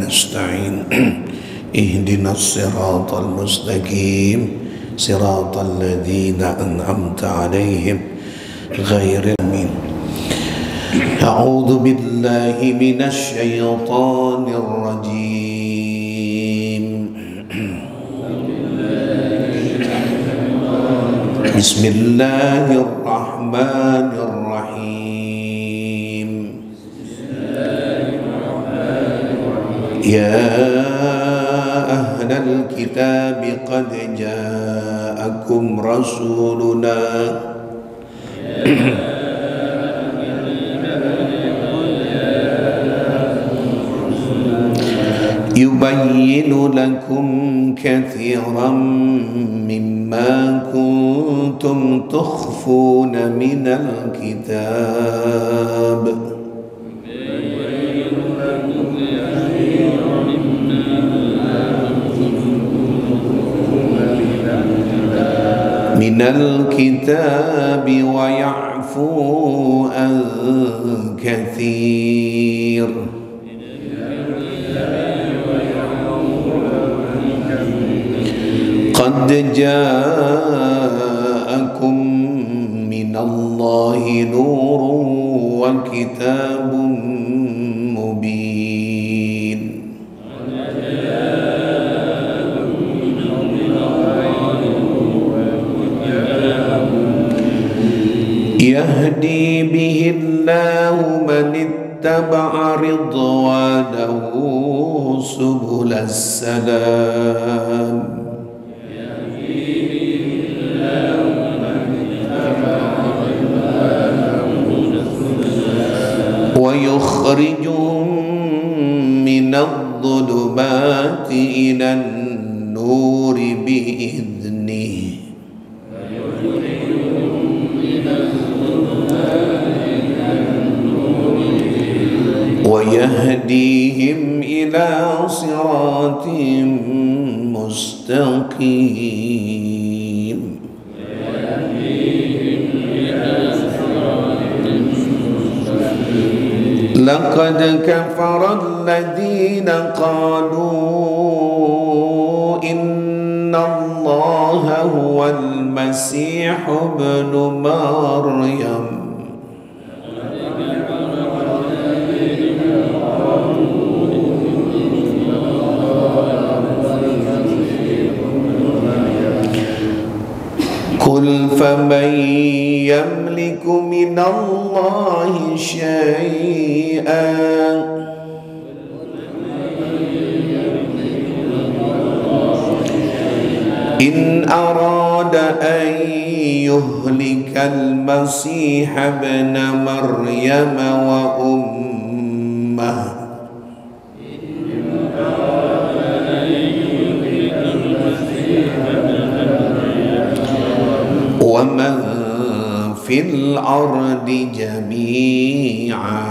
نستعين اهدنا الصراط المستقيم صراط الذين أنعمت عليهم غير المغضوب. أعوذ بالله من الشيطان الرجيم. بسم الله الرحمن الرحيم. يا أهل الكتاب قد جاءكم رسولنا يبين لكم كثيرا مما كنتم تخفون من الكتاب ويعفو عن كثير. قد جاءكم من الله نور وكتاب مبين. يهدي به الله من اتبع رضوانه سبل السلام ويخرجهم من الظلمات إلى النور بإذنه ويهديهم إلى صراط مستقيم. لقد كفر الذين قالوا إن الله هو المسيح ابن مريم قل فمن يملك من الله شيئا إن أراد أن يهلك المسيح ابن مريم وأمه ومن في الأرض جميعا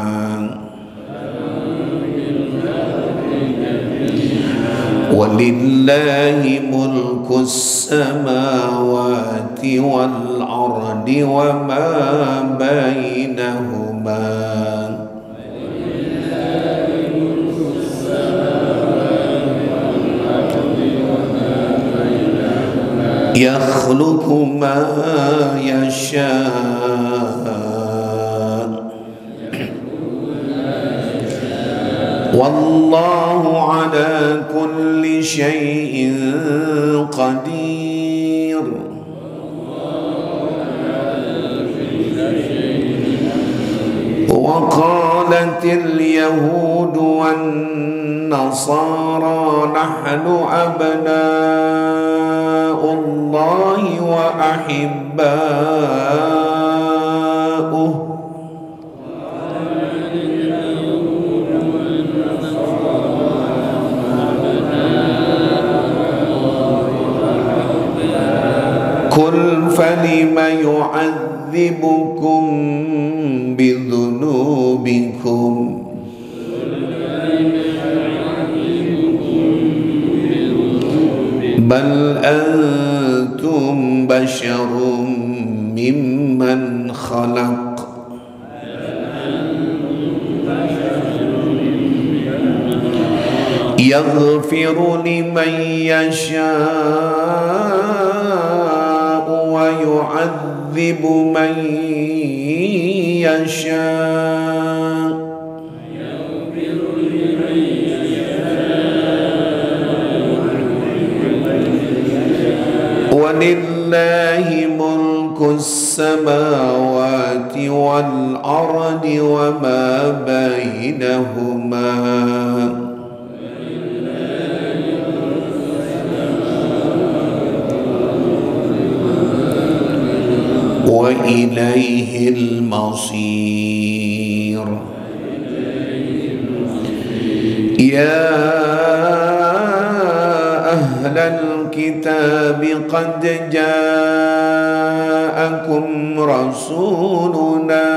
ولله ملك السماوات والأرض وما بينهما يخلق ما يشاء والله على كل شيء قدير. وقالت اليهود والنصارى نحن أبناء الله وأحباؤه قل فلم يعذبكم بذنوبكم بل أنتم بشر ممن خلق يغفر لمن يشاء ويعذب من يشاء ولله ملك السماوات والأرض وما بينهما وإليه المصير. يا أهل الكتاب قد جاءكم رسولنا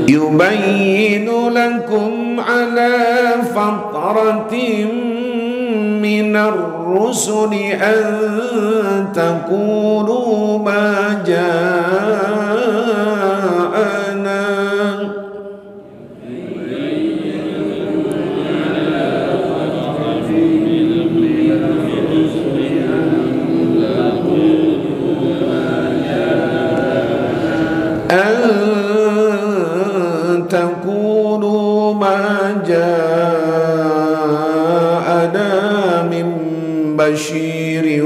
يبين لكم على فترة من الرسل أن تقولوا ما جاءنا تقولوا ما جاءنا من بشير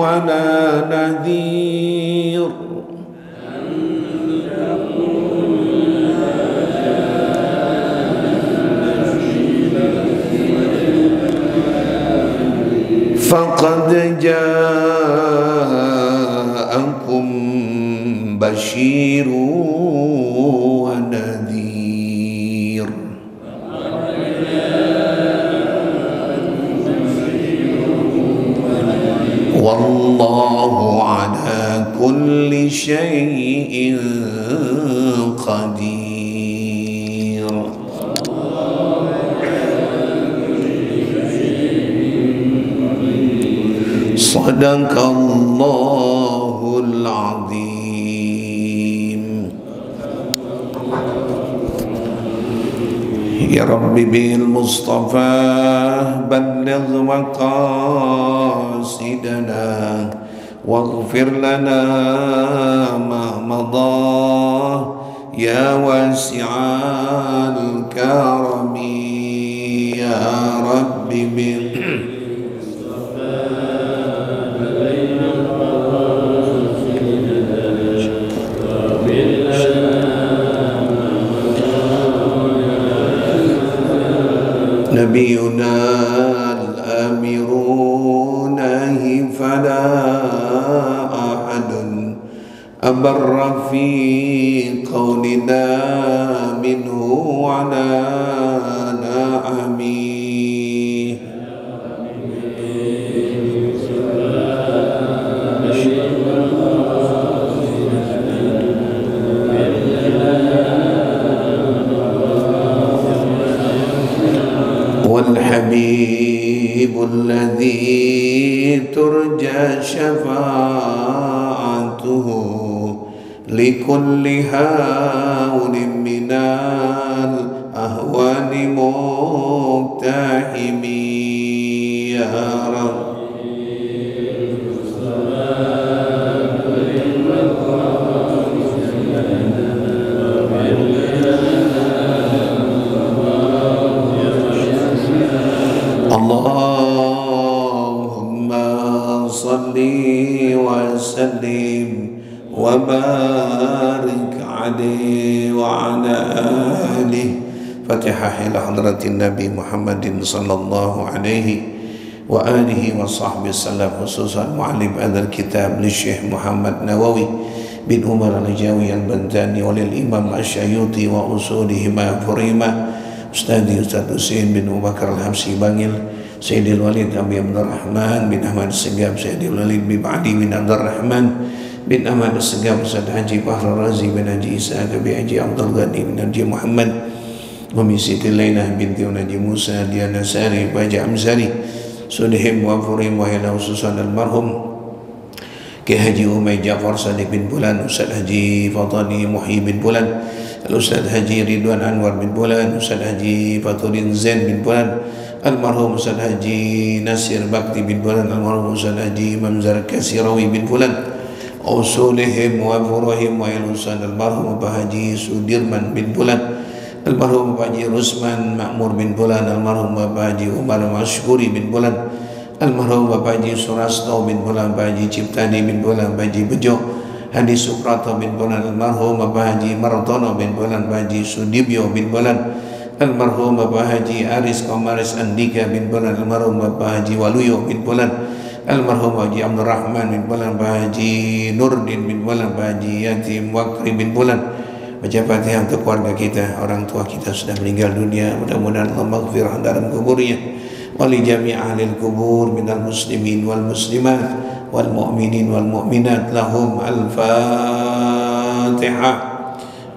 ولا نذير فقد جاءكم بشير ونذير والله على كل شيء قدير. صدق الله العظيم. يا ربي بالمصطفى بلغ مقاصدنا واغفر لنا ما مضى يا واسع الكرم يا ربي نبينا الآمرون فلا أحد أبر في قولنا منه وعلى نعمه. والحبيب الذي ترجى شفاعته لكل هول من الأهوال مقتحم يا رب. اللهم صل وسلم وبارك عليه وعلى آله. فاتحة إلى حضرة النبي محمد صلى الله عليه وآله وصحبه وسلم. خصوصا معلم هذا الكتاب للشيخ محمد نووي بن عمر الجاوي البنتاني وللإمام الشيوطي وأصولهما فريما Ustadz Husain bin Abu Bakar Al-Hamsi Bangil, Sayyidil Walid Abi Abdul Rahman bin Ahmad Segaf, Sayyidil Walid bin Ba'di bin Abdul Rahman bin Ahmad Segaf, Ustadz Haji Bahrul Razi bin Haji Isa bin Haji Abdul Ghani bin Haji Muhammad, Umi Siti Lainah binti Haji Musa Diana Sari Baja Amsari Sudhim wa Furim wa ila ususan almarhum Kiai Haji Umay Ja'far Sadiq bin Bulan, Ustaz Haji Fatani Muhyi bin Bulan, Al-Ustaz Haji Ridwan Anwar bin Bulan, Ustaz Haji Faturin Zain bin Bulan, Almarhum Ustaz Haji Nasir Bakti bin Bulan, Almarhum Ustaz Haji Imam Zarkasirawi bin Bulan, usulihim wa furuhim wa ilusan, Almarhum Bapak Haji Sudirman bin Bulan, Almarhum Bapak Haji Rusman Makmur bin Bulan, Almarhum Bapak Haji Umar Mashkuri bin Bulan, Almarhum Bapak Haji Surasto bin Bulan, Bapak Haji Ciptani bin Bulan, Bapak Haji Bejo Hadi Suprato bin Bulan, Almarhum Bapak Haji Martono bin Bulan, Bapak Haji Sudibyo bin Bulan, Almarhum Bapak Haji Aris Komaris Andika bin Bulan, Almarhum Bapak Haji Waluyo bin Bulan, Almarhum Haji Abdul Rahman bin Bulan, Bapak Haji Nurdin bin Bulan, Bapak Haji Yatim Wakri bin Bulan. Baca Fatihah untuk keluarga kita, orang tua kita sudah meninggal dunia, mudah-mudahan Allah maghfirah dalam kuburnya, wali jami' ahli kubur minal muslimin wal muslimat wal mu'minin wal mu'minat, lahum al-Fatihah.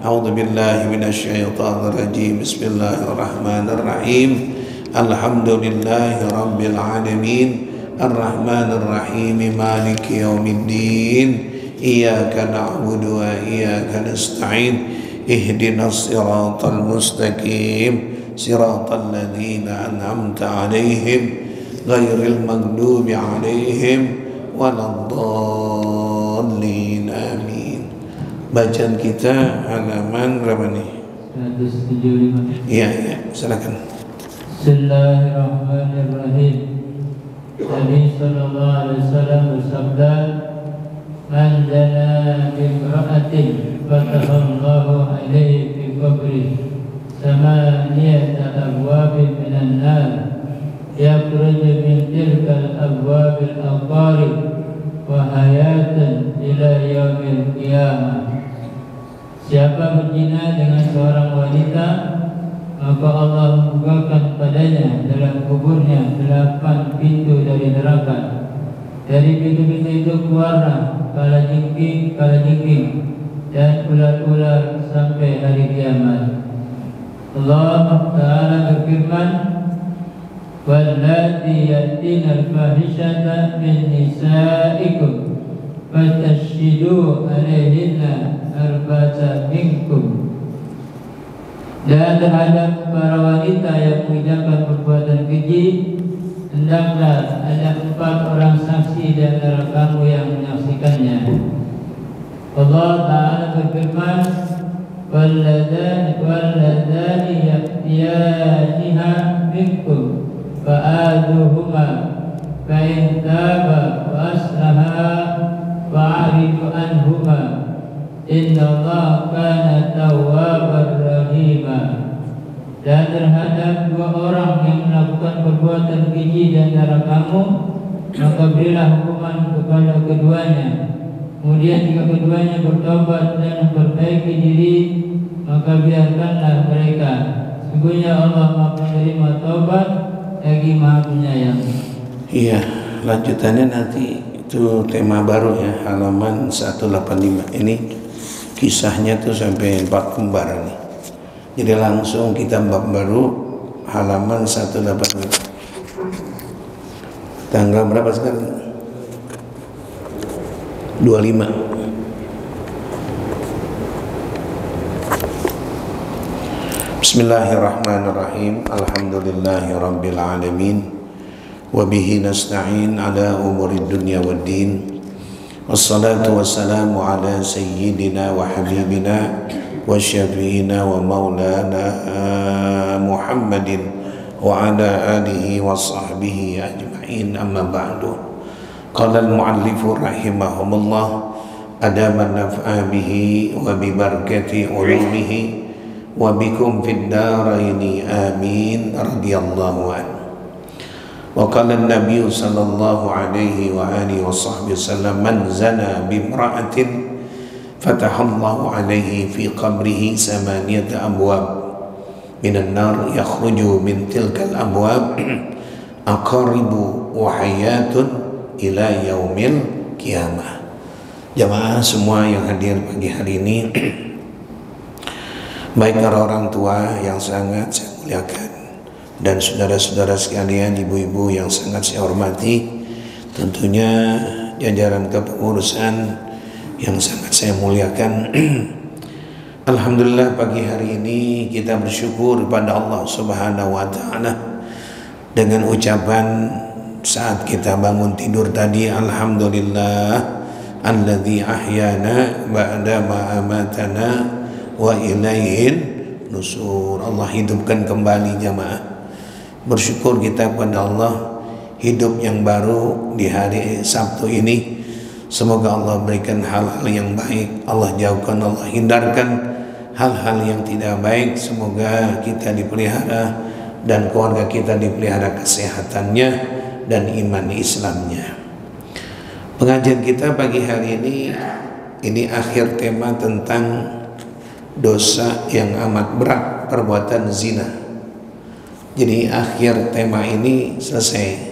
A'udzu billahi minasyaitonir rajim. Bismillahirrahmanirrahim. Alhamdulillahi rabbil alamin. Ar-Rahmanir Rahim. Maliki yaumiddin. Iyyaka na'budu wa iyyaka nasta'in. Ihdinas siratal mustaqim. Siratal ladzina an'amta 'alaihim ghairil maghdubi 'alaihim waladdallin. Amin. Bacaan kita halaman berapa nih? 175. Iya, silakan. Bismillahirrahmanirrahim. Nabi sallallahu alaihi wasallam bersabda, "Man zana bimra'atin fatahallahu alaihi fi qabri samaniyata abwabin minan nar yakhruju min tilkal abwabil aqarib wa hayatan ila yaumil qiyamah." Siapa berzina dengan seorang wanita, maka Allah membukakan padanya dalam kuburnya 8 pintu dari neraka. Dari pintu-pintu itu keluarlah kalajengking dan ular-ular sampai hari kiamat. Allah Ta'ala berfirman, "Wallati yatina al-fahishata min nisaikum fatashhidu alaihinna arba'ata minkum." Dan terhadap para wanita yang mengerjakan perbuatan keji, hendaklah ada 4 orang saksi di antara kamu yang menyaksikannya. Allah Ta'ala berfirman, "Walladani ya'tiyaniha minkum fa'aduhuma fa'in taba wa aslaha fa'aridu anhuma innallaha kana tawwabar rahima." Dan terhadap 2 orang yang melakukan perbuatan keji di antara kamu, maka berilah hukuman kepada keduanya. Kemudian jika keduanya bertobat dan memperbaiki diri, maka biarkanlah mereka. Sesungguhnya Allah Maha Penerima taubat lagi Maha Penyayang. Iya, lanjutannya nanti itu tema baru ya, halaman 185. Ini kisahnya tuh sampai 4 lembar nih. Jadi langsung kita bab baru halaman 185. Tanggal berapa sekarang? 25. Bismillahirrahmanirrahim. Alhamdulillahi rabbil alamin. Wabihi nasta'in ala umurid dunya waddin. Wassalatu wassalamu ala sayyidina wa habibina wa syafi'ina wa maulana Muhammadin wa ala alihi wa sahbihi ajma'in, amma ba'du. Qala al-mu'allifu rahimahumullah, adaman naf'a bihi wa bi barakati ulumihi wa bikum fid daraini amin, radhiyallahu anhu. Wa qala an-nabiy sallallahu alaihi wa alihi wa sahbihi wasallam, man zana bimra'atin fatahallahu alaihi fi qabrihi samaniyata abwab minan nar yakhruju min tilkal abwab aqaribu wa hayatun ila yaumil qiyamah. Jamaah semua yang hadir pagi hari ini, baik para orang tua yang sangat saya muliakan dan saudara-saudara sekalian, ibu-ibu yang sangat saya hormati, tentunya jajaran kepengurusan yang sangat saya muliakan. Alhamdulillah pagi hari ini kita bersyukur kepada Allah Subhanahu wa taala dengan ucapan saat kita bangun tidur tadi, alhamdulillah alladzi ahyana ba'da ma amatana wa ilaihil nusur. Allah hidupkan kembali jamaah. Bersyukur kita kepada Allah hidup yang baru di hari Sabtu ini. Semoga Allah berikan hal-hal yang baik, Allah jauhkan, Allah hindarkan hal-hal yang tidak baik. Semoga kita dipelihara dan keluarga kita dipelihara kesehatannya dan iman Islamnya. Pengajian kita pagi hari ini akhir tema tentang dosa yang amat berat, perbuatan zina. Jadi akhir tema ini selesai.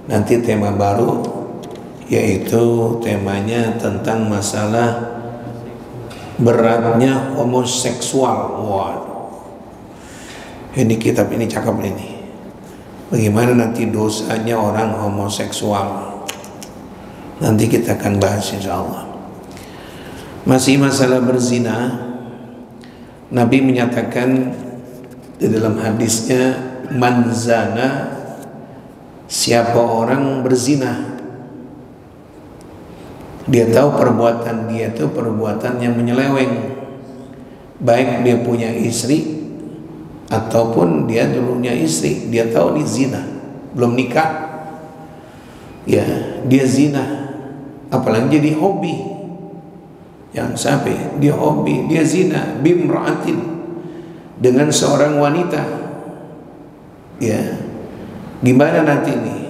Nanti tema baru yaitu temanya tentang masalah beratnya homoseksual. Waduh, ini kitab ini cakep ini. Bagaimana nanti dosanya orang homoseksual, nanti kita akan bahas insyaallah. Masih masalah berzina, Nabi menyatakan di dalam hadisnya, man zana, siapa orang berzina, dia tahu perbuatan dia itu perbuatan yang menyeleweng, baik dia punya istri ataupun dia dulunya istri, dia tahu ini zina, belum nikah, ya dia zina, apalagi jadi hobi, yang sampai dia hobi, dia zina bimra'atin, dengan seorang wanita, ya gimana nanti nih?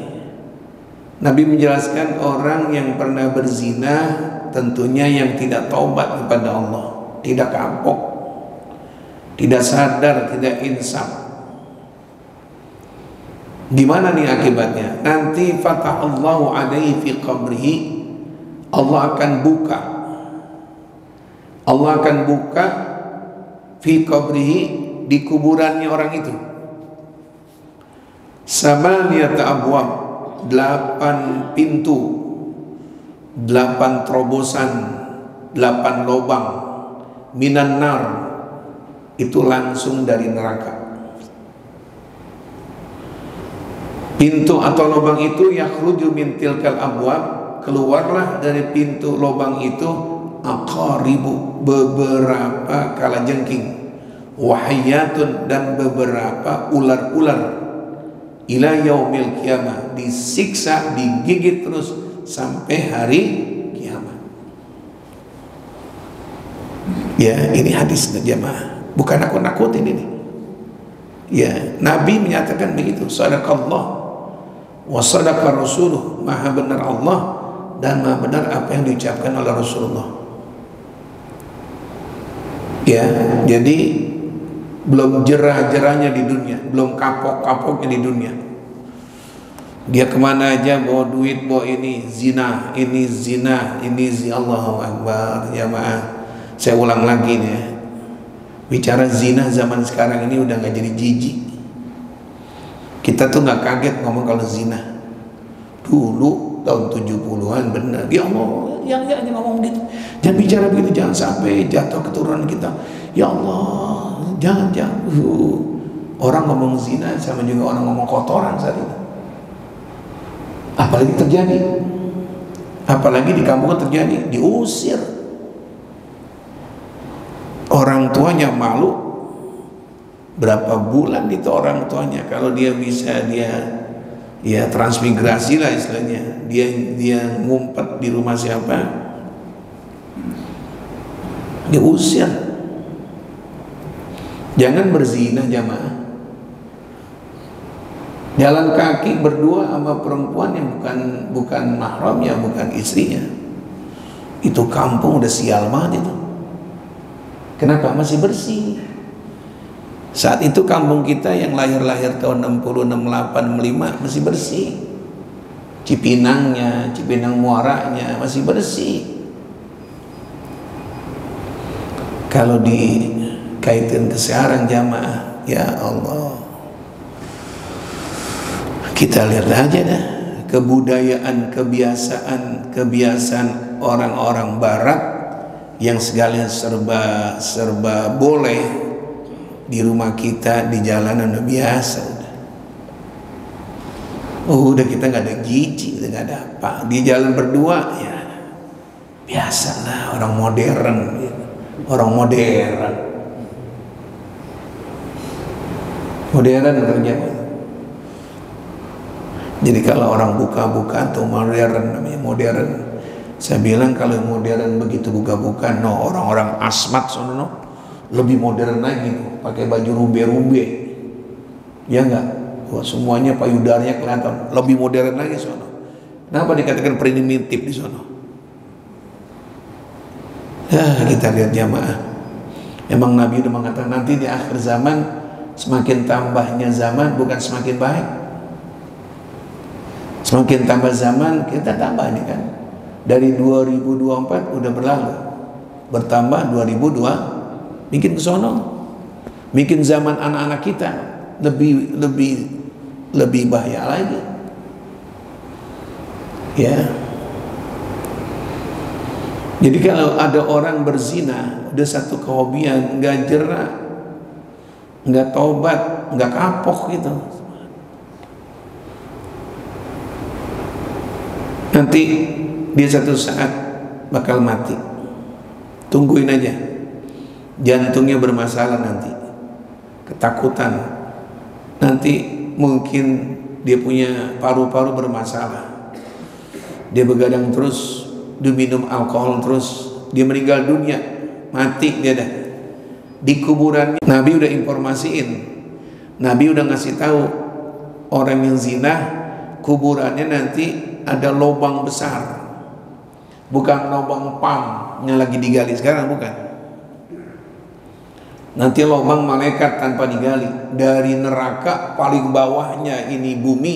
Nabi menjelaskan orang yang pernah berzina tentunya yang tidak taubat kepada Allah, tidak kapok, tidak sadar, tidak insaf. Gimana nih akibatnya? Nanti fatahullahu alaihi fi qabrihi, Allah akan buka fi qabrihi, di kuburannya orang itu, samaniyata abwab, 8 pintu, 8 terobosan, 8 lubang, minan nar, itu langsung dari neraka. Pintu atau lubang itu yakhruju min tilkal abwab, keluarlah dari pintu lubang itu aqaribu, beberapa kalajengking, wahayatun, dan beberapa ular-ular, ila yaumil kiamah, disiksa, digigit terus sampai hari kiamat. Ya, ini hadis jamaah, bukan aku nakutin ini. Ya, Nabi menyatakan begitu. Sadaqallah wa sadaqa rasuluh, maha benar Allah dan maha benar apa yang diucapkan oleh Rasulullah. Ya, jadi belum jerah-jerahnya di dunia, belum kapok-kapoknya di dunia. Dia kemana aja bawa duit, bawa ini zina, ini zina, ini zina. Allahu Akbar jamaah. Saya ulang lagi nih ya. Bicara zina zaman sekarang ini udah gak jadi jijik. Kita tuh gak kaget ngomong kalau zina. Dulu tahun 70-an benar. Ya Allah, yang ngomong gitu. Jangan bicara begitu, jangan sampai jatuh keturunan kita. Ya Allah, jangan. Orang ngomong zina sama juga orang ngomong kotoran saat itu. Apalagi terjadi. Apalagi di kampung terjadi, diusir. Orang tuanya malu, berapa bulan itu orang tuanya, kalau dia bisa dia transmigrasi lah istilahnya, dia ngumpet di rumah siapa, diusir. Jangan berzina jamaah, jalan kaki berdua sama perempuan yang bukan mahramnya, bukan istrinya, itu kampung udah sial banget itu. Kenapa? Masih bersih. Saat itu kampung kita yang lahir-lahir tahun 60, 68, 65 masih bersih. Cipinangnya, Cipinang muaranya masih bersih. Kalau dikaitkan ke sekarang jamaah, ya Allah, kita lihat aja dah kebudayaan, kebiasaan orang-orang barat yang segalanya serba boleh di rumah kita, di jalanan udah biasa. Udah kita nggak ada jijik, nggak ada apa. Di jalan berdua ya biasalah, orang modern, orang modern kerja. Jadi kalau orang buka-buka tuh modern, namanya modern. Saya bilang kalau modern begitu buka-buka, no, orang-orang asmat sono lebih modern lagi, pakai baju rumbe-rumbe, ya enggak? Wah, semuanya payudaranya kelihatan, lebih modern lagi sono. Kenapa dikatakan primitif di sono? Kita lihat jamaah. Emang Nabi udah mengatakan nanti di akhir zaman semakin tambahnya zaman bukan semakin baik. Semakin tambah zaman kita tambah nih kan. Dari 2024 udah berlalu, bertambah 2002, bikin ke sono, bikin zaman anak-anak kita lebih bahaya lagi. Ya. Jadi kalau ada orang berzina, udah satu kehobian, nggak jerak, nggak tobat, nggak kapok gitu, nanti dia satu saat bakal mati. Tungguin aja, jantungnya bermasalah nanti, ketakutan, nanti mungkin dia punya paru-paru bermasalah, dia begadang terus, dia minum alkohol terus, dia meninggal dunia, mati dia dah. Di kuburannya Nabi udah informasiin, Nabi udah ngasih tahu orang yang zina kuburannya nanti ada lubang besar, bukan lubang pam yang lagi digali sekarang, bukan. Nanti lubang malaikat tanpa digali, dari neraka paling bawahnya ini bumi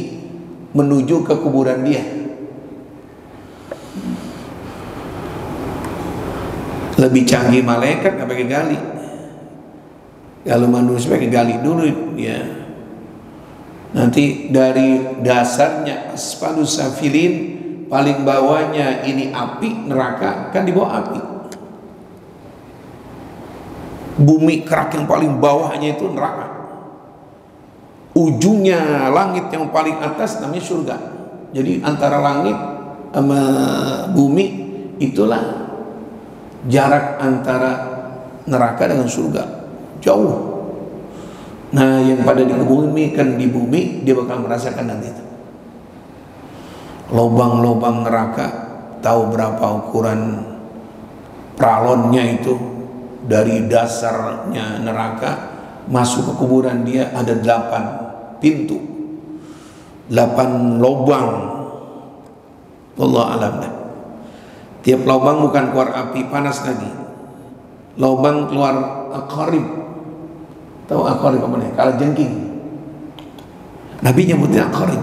menuju ke kuburan dia. Lebih canggih malaikat nggak pakai gali. Kalau manusia pakai gali dulu ya. Nanti dari dasarnya asfalus safilin, paling bawahnya ini api, neraka, kan di bawah api. Bumi kerak yang paling bawahnya itu neraka. Ujungnya langit yang paling atas namanya surga. Jadi antara langit sama bumi itulah jarak antara neraka dengan surga, jauh. Nah, yang pada di bumi kan di bumi dia bakal merasakan nanti itu. Lubang-lubang neraka, tahu berapa ukuran pralonnya itu, dari dasarnya neraka masuk ke kuburan dia ada 8 pintu, 8 lubang. Allah alam dah. Tiap lubang bukan keluar api panas lagi, lubang keluar aqarib. Tahu aqarib apa nih? Kalajengking. Nabi nyebutin aqarib.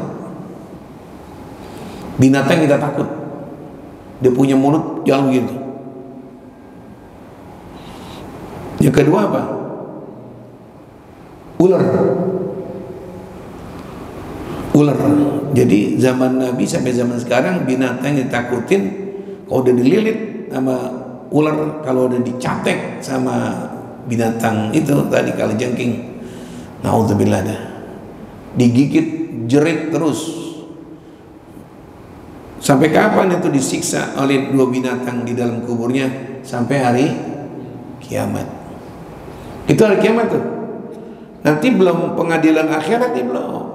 Binatang kita takut, dia punya mulut jalan begitu. Yang kedua apa? Ular. Ular. Jadi zaman Nabi sampai zaman sekarang binatang yang ditakutin, kalau udah dililit sama ular, kalau udah dicatek sama binatang itu tadi kalajengking, naudzubillah dah, digigit jerit terus. Sampai kapan itu disiksa oleh 2 binatang di dalam kuburnya? Sampai hari kiamat. Itu hari kiamat tuh. Nanti belum pengadilan akhirat nih, belum.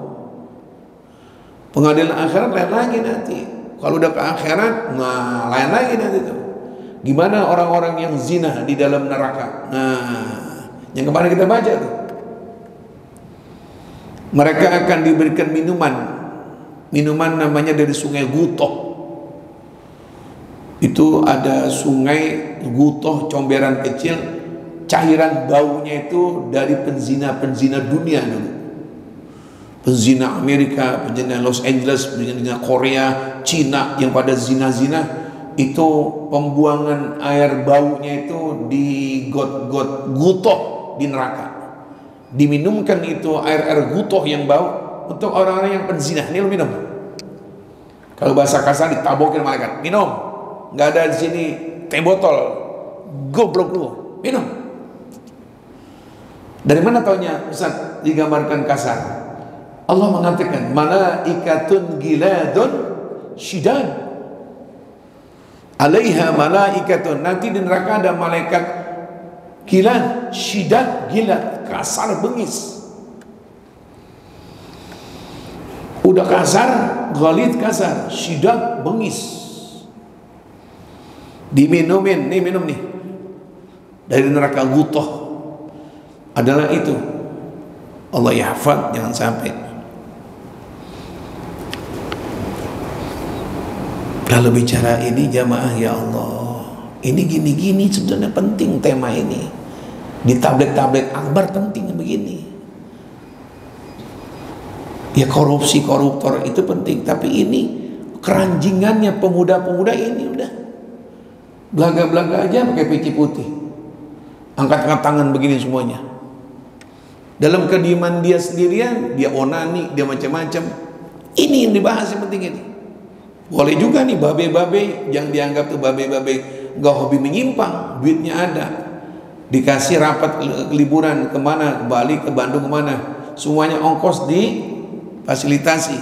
Pengadilan akhirat lain lagi nanti. Kalau udah ke akhirat, nah lain lagi nanti tuh. Gimana orang-orang yang zina di dalam neraka? Nah, yang kemarin kita baca tuh. Mereka akan diberikan minuman namanya dari sungai Gutoh. Itu ada sungai Gutoh, comberan kecil, cairan baunya itu dari penzina-penzina dunia dulu. Penzina Amerika, penzina Los Angeles, penzina Korea, Cina yang pada zina-zina. Itu pembuangan air baunya itu di got-got Gutoh di neraka. Diminumkan itu air-air Gutoh yang bau untuk orang-orang yang penzina. Ini lo minum. Kalau bahasa kasar ditabokin malaikat, minum. Nggak ada di sini teh botol, goblok lu, minum. Dari mana taunya Ustaz digambarkan kasar? Allah mengatakan malaikatun giladun syidad, alaiha malaikatun, nanti di neraka ada malaikat gilad, syidad, gilad, kasar, bengis. Udah kasar, ghalid kasar, syidad bengis. Diminumin, nih minum nih. Dari neraka Gutoh adalah itu. Allah yahfad, jangan sampai. Kalau bicara ini jamaah, ya Allah, ini gini-gini sebenarnya penting tema ini. Di tablet-tablet akbar penting begini. Ya korupsi, koruptor itu penting, tapi ini keranjingannya pemuda-pemuda ini udah belaga-belaga aja pakai peci putih, angkat-angkat tangan begini semuanya. Dalam kediaman dia sendirian, dia onani, dia macam-macam. Ini yang dibahas yang penting ini. Boleh juga nih babe-babe, jangan dianggap tuh babe-babe gak hobi menyimpang, duitnya ada, dikasih rapat liburan kemana, ke Bali, ke Bandung, kemana, semuanya ongkos difasilitasi,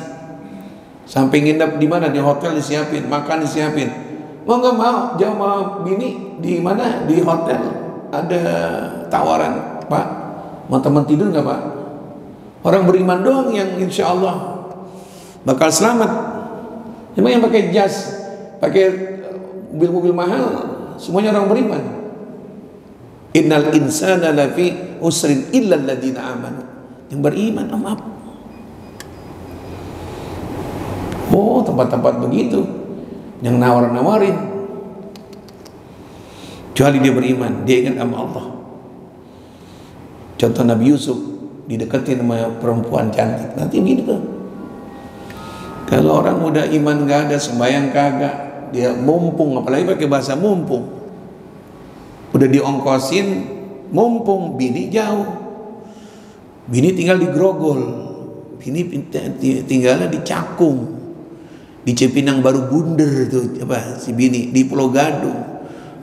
sampai nginep di mana, di hotel disiapin, makan disiapin. Mau nggak mau, jauh mau bini di mana, di hotel ada tawaran, Pak mau teman tidur nggak Pak? Orang beriman doang yang insya Allah bakal selamat. Cuma yang pakai jas, pakai mobil-mobil mahal, semuanya orang beriman. Innal insana lafi usrin illa alladziina amanu. Yang beriman, maaf. Oh, tempat-tempat begitu yang nawar-nawarin, kecuali dia beriman, dia ingat sama Allah. Contoh Nabi Yusuf dideketin sama perempuan cantik, nanti begini tuh. Kalau orang udah iman gak ada, sembahyang kagak, dia mumpung, apalagi pakai bahasa mumpung, udah diongkosin, mumpung bini jauh, bini tinggal di Grogol, bini tinggalnya di Cakung, di Cipinang Baru Bunder tuh, apa si bini di Pulau Gadung.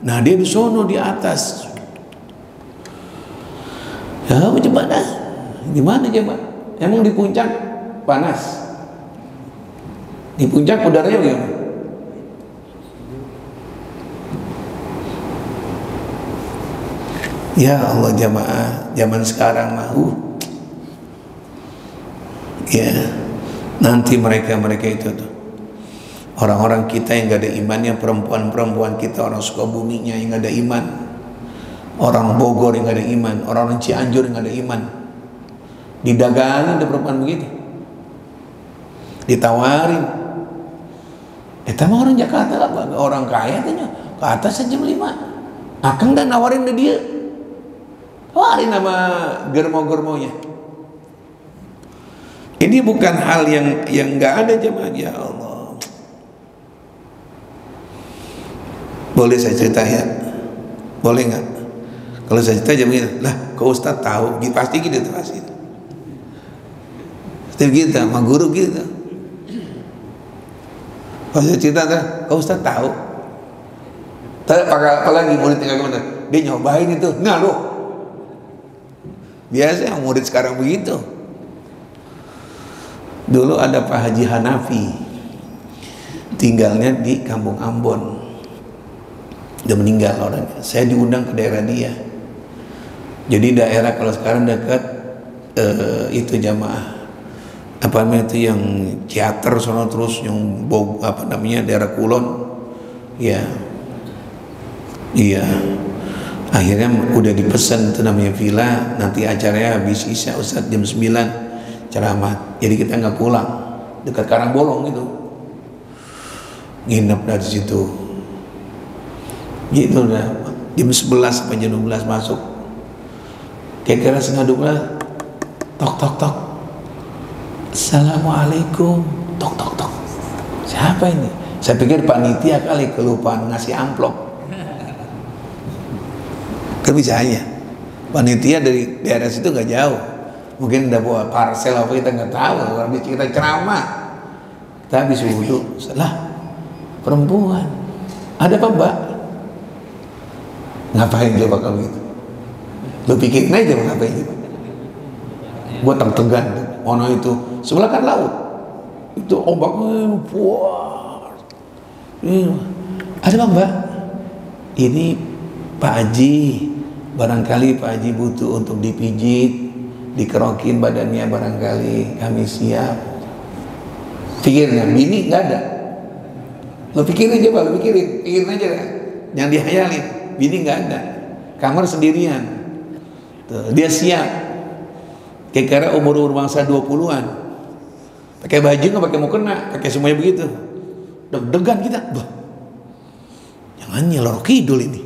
Nah dia di sono di atas. Ya gimana? Gimana coba? Emang di puncak panas? Di puncak udaranya bagaimana? Ya Allah jamaah, zaman sekarang mah ya nanti mereka itu tuh orang-orang kita yang gak ada imannya, perempuan-perempuan kita, orang Sukabuminya yang gak ada iman, orang Bogor yang gak ada iman, orang-orang Cianjur yang gak ada iman, didagangin ada perempuan begitu, ditawarin. Mah orang Jakarta lah, orang kaya tanya ke atas jam 5, akang dan nawarin ke dia, tawarin sama germo-germonya. Ini bukan hal yang nggak ada jemaah, ya Allah. Boleh saya cerita ya? Boleh nggak? Kalau saya cerita jam ini, lah kok Ustaz tahu? Pasti gitu pasti. Setiap kita, sama guru gitu. Kalau saya cerita, kok Ustaz tahu? Apalagi murid tinggal kemana? Dia nyobain itu, nah loh. Biasa yang murid sekarang begitu. Dulu ada Pak Haji Hanafi, tinggalnya di Kampung Ambon, udah meninggal orangnya. Saya diundang ke daerah dia. Jadi daerah kalau sekarang dekat itu jamaah apa namanya itu yang teater sono, terus yang apa namanya daerah Kulon, ya iya. Akhirnya udah dipesan itu namanya villa, nanti acaranya habis isya Ustaz jam 9 ceramah, jadi kita nggak pulang, dekat Karangbolong itu, nginep dari situ gitu. Udah jam 11 sampai jam 12 masuk, kira-kira setengah 12 tok Assalamualaikum, tok siapa ini? Saya pikir panitia kali kelupaan ngasih amplop. Kan bisa aja panitia dari daerah situ nggak jauh, mungkin udah bawa parcel apa kita nggak tahu. Habis kita ceramah Kita habis wudhu, salah perempuan. Ada apa mbak? Ngapain coba kamu gitu? Lu pikirin aja ngapain gitu. Gua tegan, ono itu sebelah kan laut. Itu ombaknya puas. Ada apa mbak? Ini Pak Haji, barangkali Pak Haji butuh untuk dipijit, dikerokin badannya, barangkali kami siap. Pikirin, bini nggak ada. Lo pikirin aja, lo pikirin aja kan. Jangan dihayalin, bini nggak ada. Kamar sendirian. Tuh, dia siap. Kira-kira umur bangsa 20-an. Pakai baju nggak pakai mukena, pakai semuanya begitu. Deg-degan kita. Bah, jangan nyelor kidul ini.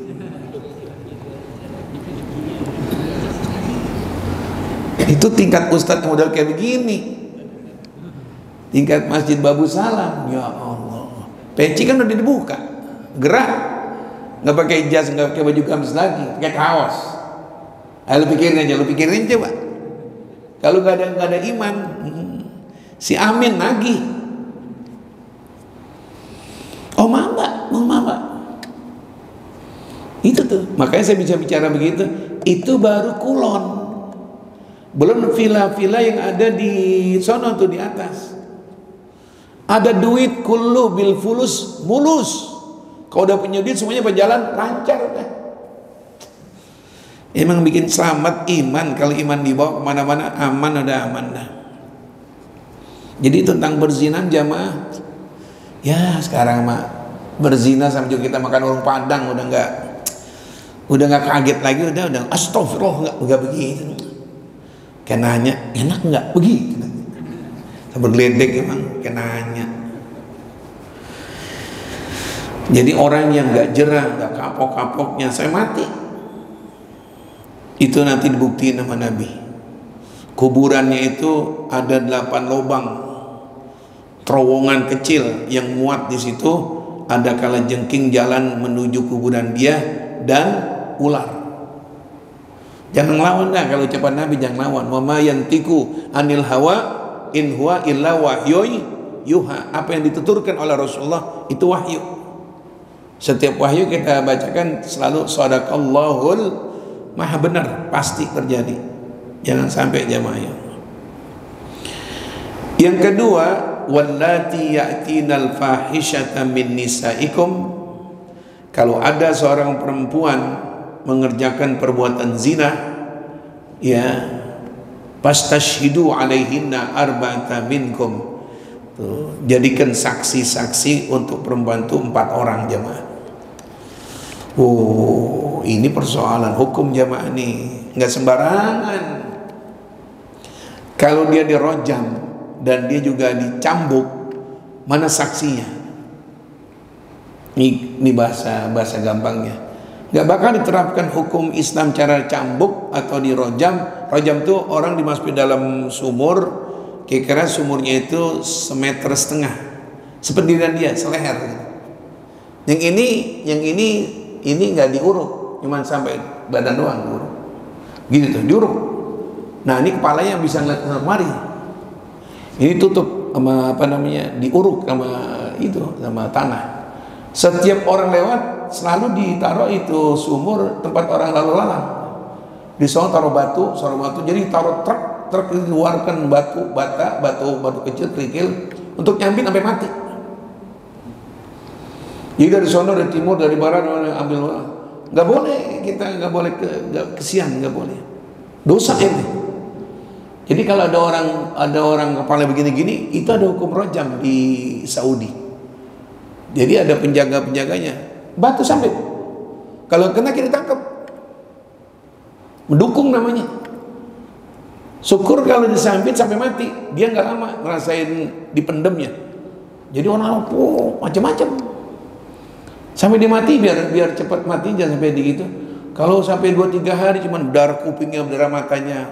Itu tingkat ustadz model kayak begini. Tingkat Masjid Babu Salam, ya Allah. Peci kan udah dibuka, gerak, nggak pakai jas, nggak pakai baju gamis lagi, pakai kaos. Ayo lu pikirin aja, coba. Kalau nggak ada iman, si Amin nagih. Oh mama. Itu tuh, makanya saya bisa bicara begitu. Itu baru kulon, belum villa-villa yang ada di sono tuh di atas. Ada duit kullu bil fulus mulus. Kalau udah punya duit semuanya berjalan lancar udah. Emang bikin selamat iman. Kalau iman dibawa kemana-mana aman, ada aman dah. Jadi tentang berzina jamaah, ya sekarang mah berzina sampai juga kita makan warung Padang udah nggak kaget lagi, udah astagfirullah, nggak begitu. Kayak nanya enak nggak begitu. Bergeledek emang kenanya. Jadi orang yang nggak jerah, nggak kapok-kapoknya, saya mati. Itu nanti dibuktiin sama Nabi. Kuburannya itu ada 8 lubang, terowongan kecil yang muat di situ. Ada kalajengking jalan menuju kuburan dia dan ular. Jangan lawan dah, kalau ucapan Nabi jangan lawan. Wa ma yantiku anil hawa in huwa illa wahyun yuha. Apa yang dituturkan oleh Rasulullah itu wahyu. Setiap wahyu kita bacakan selalu sadaqallahul maha benar, pasti terjadi. Jangan sampai jamaah. Yang kedua, wallati ya'tinal fahishata min nisaikum. Kalau ada seorang perempuan mengerjakan perbuatan zina, ya, fastashhidu alaihinna arba'ata minkum. Tuh, jadikan saksi-saksi untuk perempuan itu 4 orang jamaah. Oh, ini persoalan hukum jamaah nih, nggak sembarangan. Kalau dia dirojam dan dia juga dicambuk, mana saksinya? Ini bahasa gampangnya. Nggak bakal diterapkan hukum Islam cara cambuk atau dirojam. Rojam tuh orang dimasukin dalam sumur, kira-kira sumurnya itu 1,5 meter, sependirian dia, seleher. Yang ini nggak diuruk, cuma sampai badan doang diuruk. Gitu tuh, diuruk. Nah ini kepalanya bisa ngeliat ke mari. Ini tutup sama diuruk sama tanah. Setiap orang lewat selalu ditaruh itu sumur tempat orang lalu lalang. Di sana taruh batu, jadi taruh truk dikeluarkan batu kecil kerikil untuk nyambit sampai mati. Jadi dari sana, dari timur, dari barat ambil, nggak boleh, kita nggak boleh kesian, nggak boleh, dosa ini. Jadi kalau ada orang kepala begini-gini, itu ada hukum rojam di Saudi. Jadi ada penjaga-penjaganya, batu sambit. Kalau kena kita tangkap, mendukung namanya. Syukur kalau disambit sampai mati, dia nggak lama ngerasain dipendemnya. Jadi orang macam-macam. Sampai dia mati, biar cepat mati, jangan sampai begitu. Kalau sampai 2-3 hari cuma darah kupingnya, darah matanya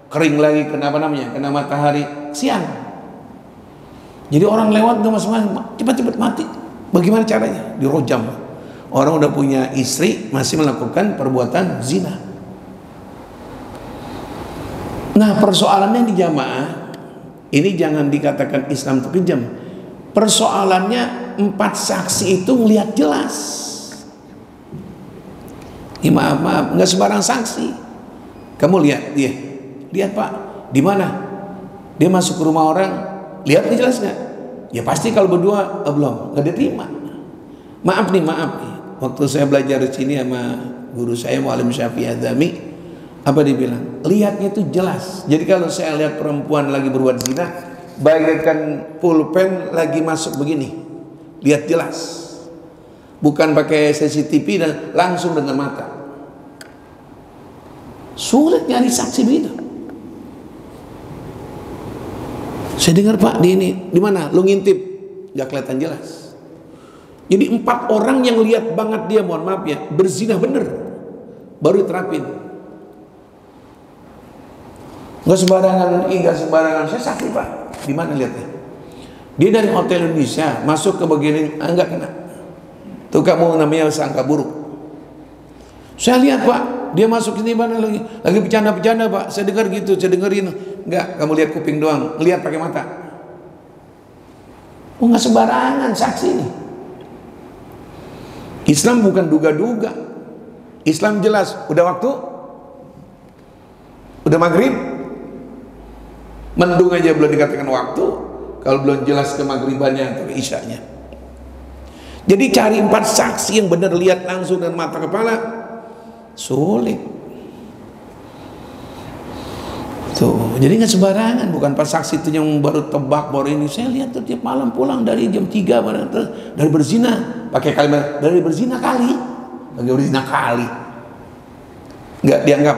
kering lagi, kena matahari, siang. Jadi orang lewat tuh cepat-cepat mati. Bagaimana caranya? Dirojam. Orang udah punya istri masih melakukan perbuatan zina. Nah persoalannya di jamaah ini jangan dikatakan Islam itu kejam. Persoalannya 4 saksi itu melihat jelas. Maaf, nggak sembarang saksi. Kamu lihat dia, lihat Pak, di mana? Dia masuk ke rumah orang, lihat nih jelas nggak? Ya pasti kalau berdua belum, nggak diterima. Maaf nih. Waktu saya belajar di sini sama guru saya Muallim Syafi'i Adzami, apa dia bilang? Lihatnya itu jelas. Jadi kalau saya lihat perempuan lagi berbuat zina, bagaikan pulpen lagi masuk begini, lihat jelas. Bukan pakai CCTV dan langsung dengan mata. Sulit nyari saksi begitu. Saya dengar Pak di mana? Lu ngintip, nggak kelihatan jelas. Jadi 4 orang yang lihat banget dia, mohon maaf ya, berzina bener, baru terapin. Nggak sembarangan. Saya saksi Pak. Di mana lihatnya? Dia dari Hotel Indonesia masuk ke bagian ini, enggak kena. Tuh kamu namanya sangka buruk. Saya lihat Pak, dia masuk sini mana lagi bercanda-bercanda Pak. Saya dengar gitu, saya dengerin. Enggak, kamu lihat kuping doang, lihat pakai mata. Oh, nggak sembarangan saksi ini. Islam bukan duga-duga. Islam jelas. Udah waktu, udah maghrib, mendung aja belum dikatakan waktu, kalau belum jelas ke maghribannya atau isyanya. Jadi cari 4 saksi yang benar lihat langsung dengan mata kepala sulit. Tuh, jadi nggak sembarangan. Bukan 4 saksi itu yang baru tebak baru ini. Saya lihat tuh tiap malam pulang dari jam 3 dari berzina, pakai kalimat dari berzina kali, nggak dianggap.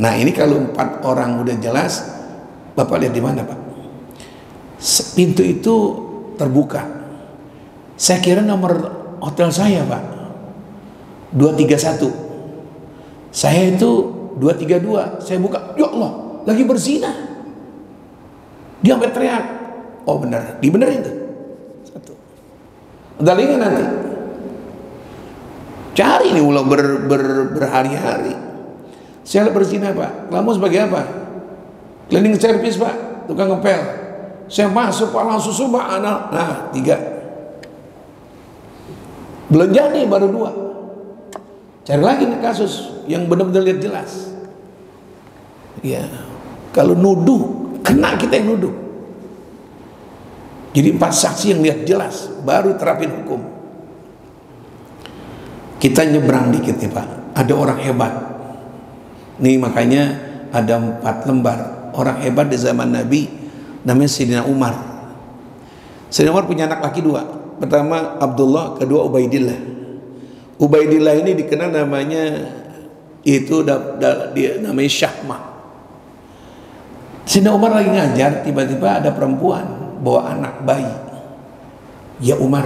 Nah ini kalau 4 orang udah jelas, Bapak lihat di mana Pak? Pintu itu terbuka. Saya kira nomor hotel saya Pak 231. Saya itu 232. Saya buka, ya Allah, lagi berzina. Dia sampai teriak. Oh benar, dibenerin tuh. 1. Udah lihat nanti. Cari nih ulang berhari-hari. Saya berzina Pak. Kamu sebagai apa? Cleaning service Pak, tukang ngepel. Saya masuk Pak langsung Pak. Nah 3. Belum jadi, baru 2. Cari lagi nih kasus yang benar-benar lihat jelas. Ya, kalau nuduh, kena kita yang nuduh. Jadi 4 saksi yang lihat jelas, baru terapin hukum. Kita nyebrang dikit nih Pak. Ada orang hebat. Nih makanya ada 4 lembar. Orang hebat di zaman Nabi, namanya Sayyidina Umar. Sayyidina Umar punya anak laki 2. Pertama Abdullah, kedua Ubaidillah. Ubaidillah ini dikenal namanya itu dia namanya Syahmah. Sayyidina Umar lagi ngajar, tiba-tiba ada perempuan bawa anak bayi. Ya Umar,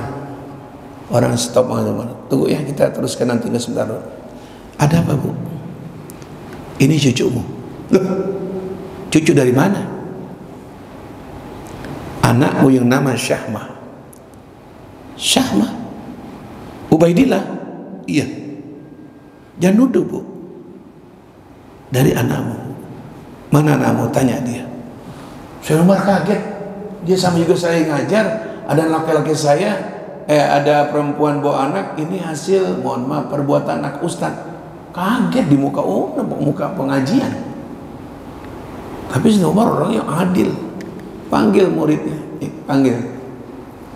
orang stop Umar. Tunggu ya, kita teruskan nanti sebentar. Ada apa Bu? Ini cucumu. Loh, cucu dari mana? Anakmu yang nama Syahmah. Syahmah Ubaidillah. Iya. Jangan nuduh Bu. Dari anakmu. Mana anakmu? Tanya dia. Saya Umar kaget. Dia sama juga saya ngajar. Ada laki-laki saya, ada perempuan bawa anak. Ini hasil, mohon maaf, perbuatan anak ustaz. Kaget di muka muka pengajian. Tapi Sayyidina Umar orang yang adil. Panggil muridnya. Panggil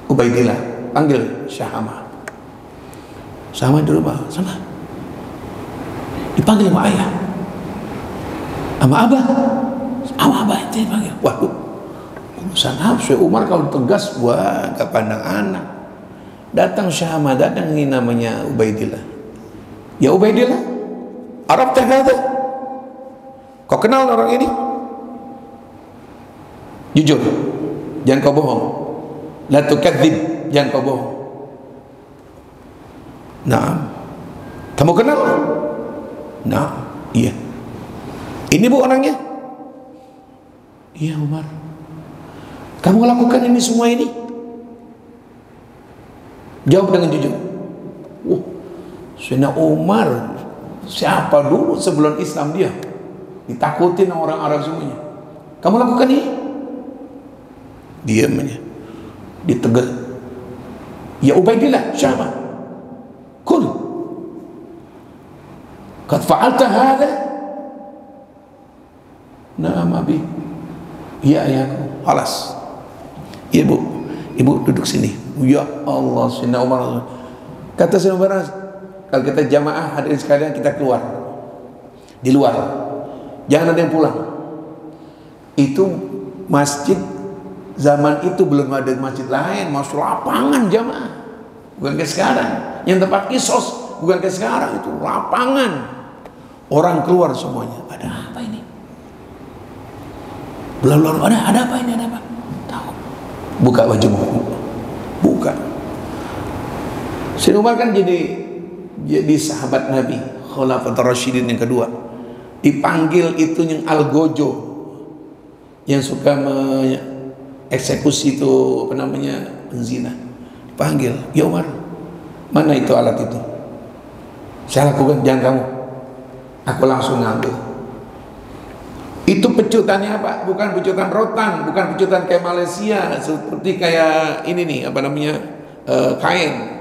Ubaidillah. Panggil Syahmah. Sama di rumah, sama. Dipanggil sama ayah, sama abah, sama abah itu dipanggil. Waduh, urusan apa? Syekh Umar kalau tegas, wah, gak pandang anak. Datang Syahmah, datang ini namanya Ubaidillah. Ya Ubaidillah, Arab ternyata. Kau kenal orang ini? Jujur, jangan kau bohong. La tukadzib. Jangan kau bohong. Nah, kamu kenal? Nah, iya. Ini Bu orangnya? Iya Umar. Kamu lakukan ini semua ini? Jawab dengan jujur. Sayyidina Umar siapa dulu sebelum Islam dia? Ditakutin orang Arab semuanya. Kamu lakukan ini? Diam aja. ditegur. Ya Ubaidillah, Syama, kul qad fa'alta hadha. Na'am abi. Ya ayahku. Halas. Ya bu, ibu duduk sini. Ya Allah, Sayyidina Umar. Kata Sayyidina Umar, kalau kita jamaah hadirin sekalian, kita keluar di luar, jangan ada yang pulang. Itu masjid zaman itu belum ada masjid lain, masuk lapangan jamaah, bukan kayak sekarang yang tempat kisos, bukan kayak sekarang, itu lapangan, orang keluar semuanya. Ada apa ini? Belum ada apa ini, ada apa? Tahu? Buka bajumu, buka. Sayyidina Umar kan jadi sahabat Nabi, Khulafatur Rasyidin yang kedua. Dipanggil itu yang Al-Gojo, yang suka mengeksekusi itu apa namanya, zina. Dipanggil, ya Umar, mana itu alat itu? Saya lakukan, jangan kamu. Aku langsung ngambil. Itu pecutannya apa? Bukan pecutan rotan, bukan pecutan kayak Malaysia, seperti kayak ini nih, apa namanya, kain.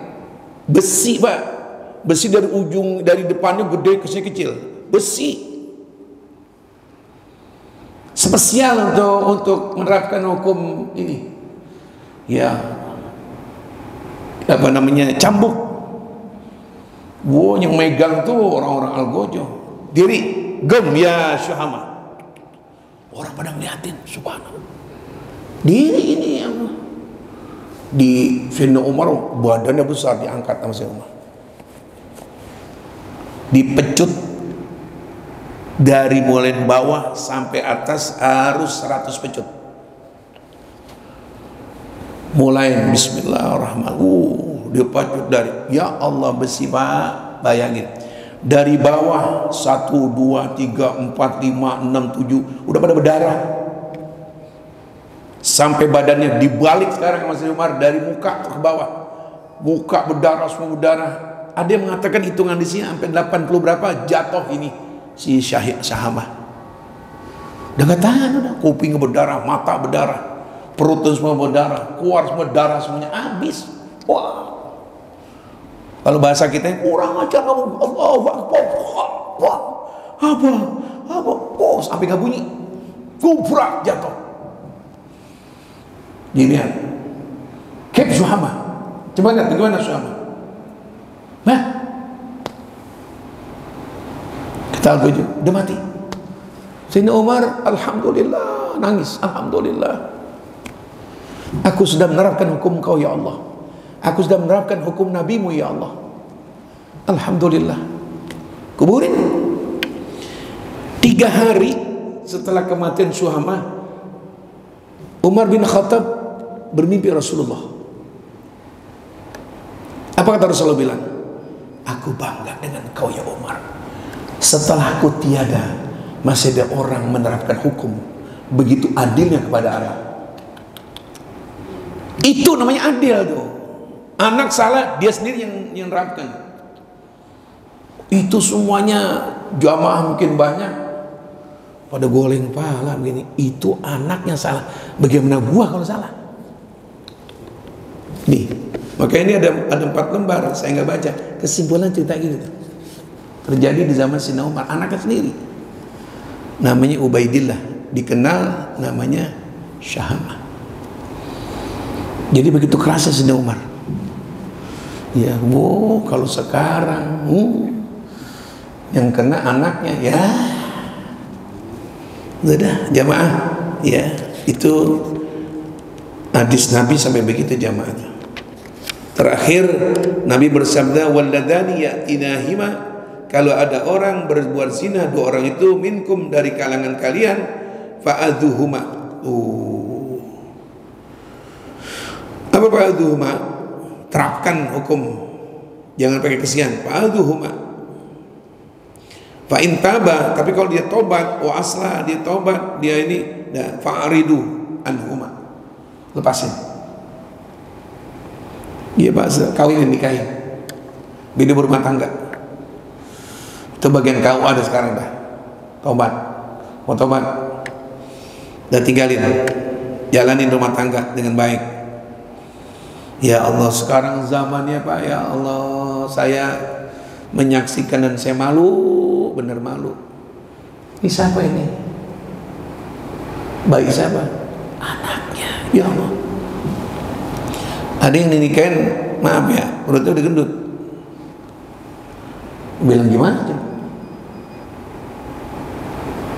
Besi Pak, besi dari ujung, dari depannya gede ke sini kecil, besi. Spesial untuk menerapkan hukum ini. Ya, apa namanya, cambuk. Wow, yang megang tuh orang-orang Al-Gojo. Diri, gem ya Syahama. Orang pada ngeliatin, subhanallah. Diri ini yang di Sayyidina Umar, badannya besar, diangkat sama Sayyidina Umar, dipecut dari mulai bawah sampai atas harus 100 pecut. Mulai bismillahirrahmanirrahim, dipecut dari, ya Allah, besi Pak, bayangin dari bawah 1, 2, 3, 4, 5, 6, 7 udah pada berdarah sampai badannya dibalik. Sekarang Mas Umar dari muka ke bawah, muka berdarah, semua berdarah. Ada yang mengatakan hitungan di sini sampai 80 berapa jatuh ini si Syahamah. Udah gak tahan, udah kuping berdarah, mata berdarah, perut semua berdarah, keluar semua darah, semuanya habis. Wah, kalau bahasa kita kurang ajar kamu, Allahu Akbar. Wah, apa, oh sampai gak bunyi, kubrak jatuh. Dilihat, Kep Syuhama, coba lihat bagaimana Syuhama. Nah, kita Al-Gojo, udah mati. Sayyidina Umar, alhamdulillah, nangis, alhamdulillah. Aku sudah menerapkan hukum Kau ya Allah. Aku sudah menerapkan hukum Nabimu ya Allah. Alhamdulillah. Kuburin. 3 hari setelah kematian Syuhama, Umar bin Khattab bermimpi Rasulullah. Apa kata Rasulullah bilang? Aku bangga dengan kau ya Umar. Setelah aku tiada, masih ada orang menerapkan hukum begitu adilnya kepada anak. Itu namanya adil tuh. Anak salah, dia sendiri yang nerapkan. Itu semuanya jamaah mungkin banyak, pada goleng pala begini. Itu anaknya salah, bagaimana gua kalau salah? Nih, maka ini ada 4 lembar, saya nggak baca. Kesimpulan cerita gitu terjadi di zaman Sayyidina Umar, anaknya sendiri. Namanya Ubaidillah, dikenal namanya Syahamah. Jadi begitu kerasa Sayyidina Umar. Ya, wow, kalau sekarang yang kena anaknya, ya udah jamaah, ya itu hadis Nabi sampai begitu jamaahnya. Terakhir Nabi bersabda, walladani ya'tinahima, kalau ada orang berbuat zina, 2 orang itu minkum dari kalangan kalian, fa'adhuhuma. Apa fa'adhuhuma? Terapkan hukum, jangan pakai kesian. Fa'adhuhuma fa in taba, tapi kalau dia tobat, wa aslah, dia tobat, dia ini fa'aridu anhuma, lepasin. Iya Pak, kawin dan nikahin, beda berumah tangga. Itu bagian kau ada sekarang dah. Tobat, mau tobat, dan tinggalin, jalanin rumah tangga dengan baik. Ya Allah, sekarang zamannya Pak, ya Allah, saya menyaksikan dan saya malu, benar malu. Ini siapa ini? Bayi siapa? Anaknya, ya Allah. Ada yang dinikahin, maaf ya, perutnya udah gendut. Bilang gimana?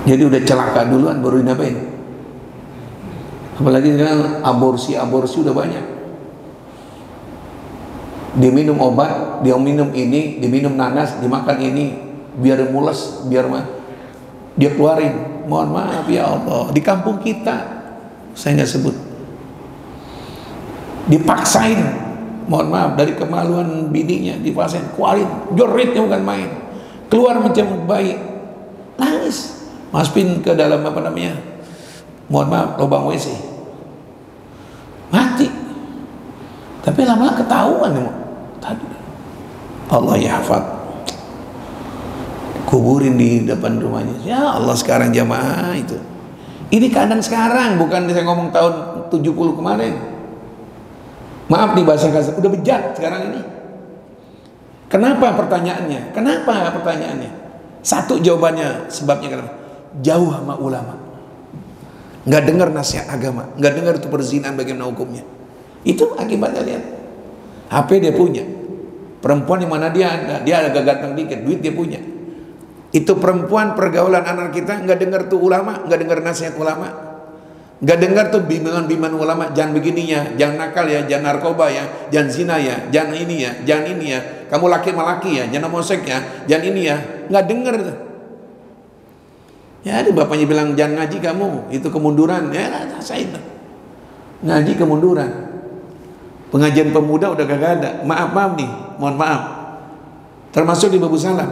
Jadi udah celaka duluan baru dinapain. Apalagi sekarang aborsi udah banyak. Dia minum obat, dia minum ini, dia minum nanas, dimakan ini, biar mules, biar dia keluarin. Mohon maaf ya Allah, di kampung kita, saya nggak sebut, dipaksain, mohon maaf, dari kemaluan bininya dipaksain, keluarin, joritnya bukan main, keluar macam bayi, nangis, masukin ke dalam apa namanya, mohon maaf, lubang WC, mati. Tapi lama-lama ketahuan tadi. Allah ya hafad, kuburin di depan rumahnya. Ya Allah, sekarang jamaah itu. Ini keadaan sekarang, bukan saya ngomong tahun 70 kemarin. Maaf nih bahasa kasar, udah bejat sekarang ini. Kenapa pertanyaannya? Kenapa pertanyaannya? Satu jawabannya, sebabnya kenapa? Jauh sama ulama. Nggak dengar nasihat agama, nggak dengar itu perzinahan bagaimana hukumnya. Itu akibatnya, lihat. HP dia punya. Perempuan yang mana dia ada, dia agak ganteng dikit, duit dia punya. Itu perempuan pergaulan anak kita nggak dengar tuh ulama, nggak dengar nasihat ulama, nggak dengar tuh bimbingan ulama, jangan begininya, jangan nakal ya, jangan narkoba ya, jangan zina ya, jangan ini ya, jangan ini ya, kamu laki sama laki ya, jangan homoseks ya, jangan ini ya, nggak dengar tuh. Ya ada bapaknya bilang jangan ngaji kamu, itu kemunduran, ya rasain ngaji kemunduran. Pengajian pemuda udah kagak ada, maaf nih, mohon maaf, termasuk di Babu Salam,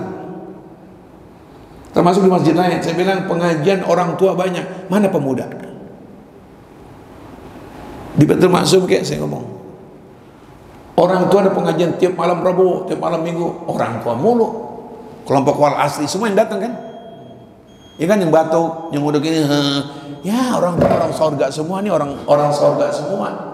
termasuk di masjid lain. Saya bilang pengajian orang tua banyak, mana pemuda? Di Betul Maksum kayak saya ngomong, orang tua ada pengajian tiap malam Rabu, tiap malam Minggu, orang tua mulu, kelompok wal asli semua yang datang kan, ya kan, yang batuk, yang udah gini, ya orang sorga semua nih, orang sorga semua.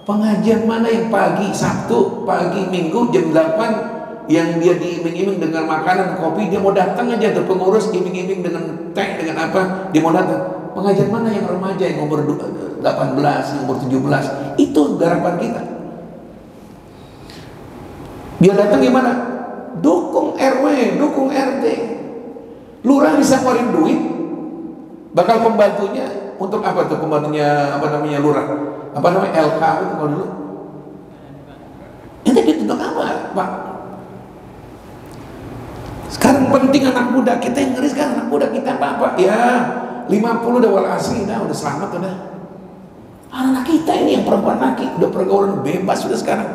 Pengajian mana yang pagi Sabtu, pagi Minggu jam 8 yang dia diiming-iming dengan makanan, kopi, dia mau datang aja tuh pengurus iming-iming dengan teh, dengan apa, dia mau datang. Pengajian mana yang remaja yang umur 18, yang umur 17, itu garapan kita. Dia datang gimana? Dukung RW, dukung RT. Lurah bisa ngeluarin duit, bakal pembantunya untuk apa tuh, pembantunya apa namanya lurah? Apa namanya LK itu kalau dulu? Itu gitu untuk apa, Pak? Sekarang penting anak muda kita yang ngeri sekarang, anak muda kita apa ya 50 udah wal asli, udah selamat udah. Anak kita ini yang perempuan laki udah pergaulan bebas sudah sekarang.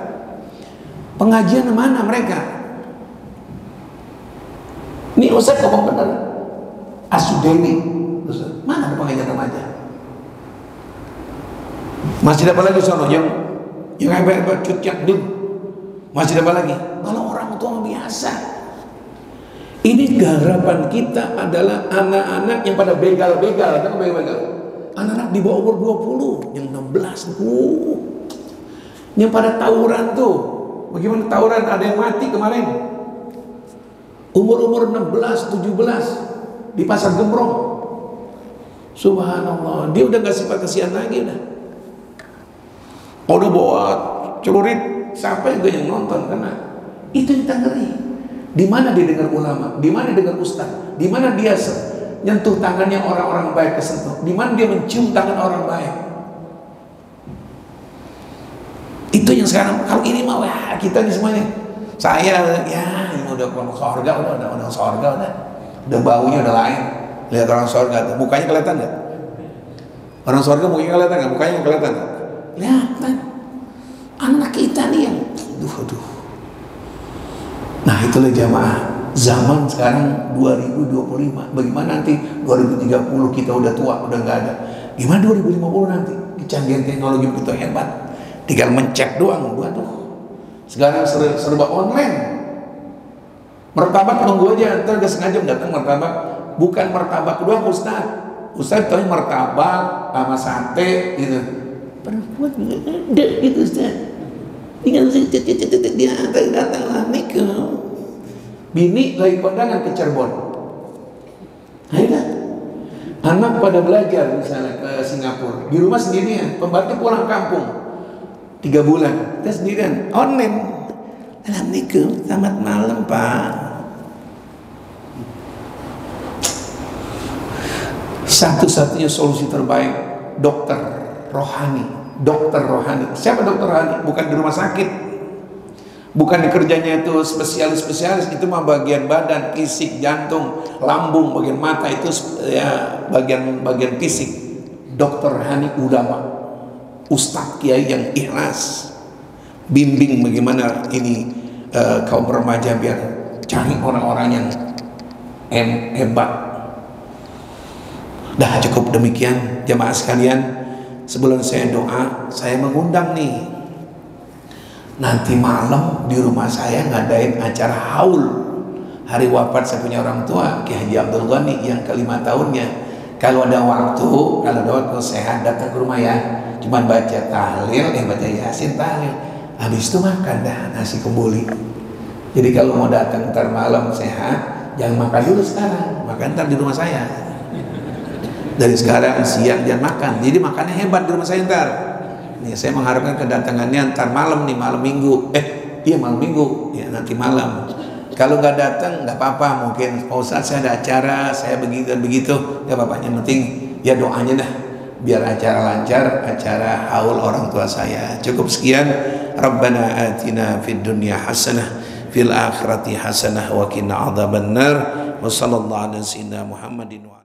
Pengajian mana mereka? Ini Ustaz ngomong benar. Asudeni, mana ada pengajian remaja? Masih apa lagi sono yang hebat-hebat cutyak dim? Masih apa lagi? Kalau orang tua biasa. Ini garapan kita adalah anak-anak yang pada begal-begal, kan begal-begal. Anak-anak di bawah umur 20, yang 16, yang pada tawuran tuh. Bagaimana tawuran, ada yang mati kemarin. Umur-umur 16, 17 di Pasar Gembrong. Subhanallah, dia udah gak sifat kasihan lagi udah. Udah bawa celurit, siapa juga yang nonton, karena itu kita ngeri. Di mana dia dengar ulama, di mana dia dengar ustaz, di mana dia nyentuh tangannya orang-orang baik kesentuh, di mana dia mencium tangan orang baik. Itu yang sekarang. Kalau ini mah wah, kita nih semuanya, saya ya ini udah sorga, udah sorga, udah baunya udah lain. Lihat orang sorga tuh, mukanya kelihatan nggak? Orang sorga mukanya kelihatan nggak? Mukanya kelihatan nggak? Kelihatan. Anak kita nih yang aduh. Nah itulah jamaah, zaman sekarang 2025. Bagaimana nanti 2030 kita udah tua, udah nggak ada. Gimana 2050 nanti? Kecanggihan teknologi begitu hebat, tinggal mencet doang. Waduh, sekarang serba online. Martabak nunggu aja, ntar udah sengaja datang martabak. Bukan martabak doang Ustaz tahu martabak sama sate gitu. Perempuan gede gitu Ustaz. Dengan dia datanglah nikah. Bini lagi kondangan ke Cirebon. Ayo anak pada belajar misalnya ke Singapura, di rumah sendirian, pembantu pulang kampung 3 bulan, kita sendirian online. Assalamualaikum, selamat malam Pak. Satu-satunya solusi terbaik dokter rohani. Dokter rohani. Siapa dokter rohani? Bukan di rumah sakit, bukan di kerjanya itu spesialis, itu mah bagian badan, fisik, jantung, lambung, bagian mata, itu ya bagian fisik. Dokter rohani ulama, ustadz kiai yang ikhlas, bimbing bagaimana ini kaum remaja biar cari orang-orang yang hebat. Dah cukup demikian jamaah sekalian. Sebelum saya doa, saya mengundang nih, nanti malam di rumah saya ngadain acara haul hari wafat saya punya orang tua Ki Haji Abdul Ghani yang ke-5 tahunnya. Kalau ada waktu sehat datang ke rumah ya, cuman baca tahlil, baca yasin tahlil, habis itu makan dah nasi kembuli. Jadi kalau mau datang ntar malam sehat, jangan makan dulu sekarang, makan ntar di rumah saya. Dari sekarang siang jangan makan, jadi makannya hebat di rumah saya ntar. Nih, saya mengharapkan kedatangannya ntar malam nih, malam minggu. Malam minggu ya, nanti malam. Kalau nggak datang nggak apa-apa, mungkin Pak Ustadz saya ada acara, saya begitu dan begitu, nggak apa-apa. Yang penting ya doanya dah, biar acara lancar, acara haul orang tua saya. Cukup sekian. Rabbana atina fid dunya hasanah fil akhirati hasanah wa qina adzabannar. Wa sallallahu ala sayyidina Muhammadin wa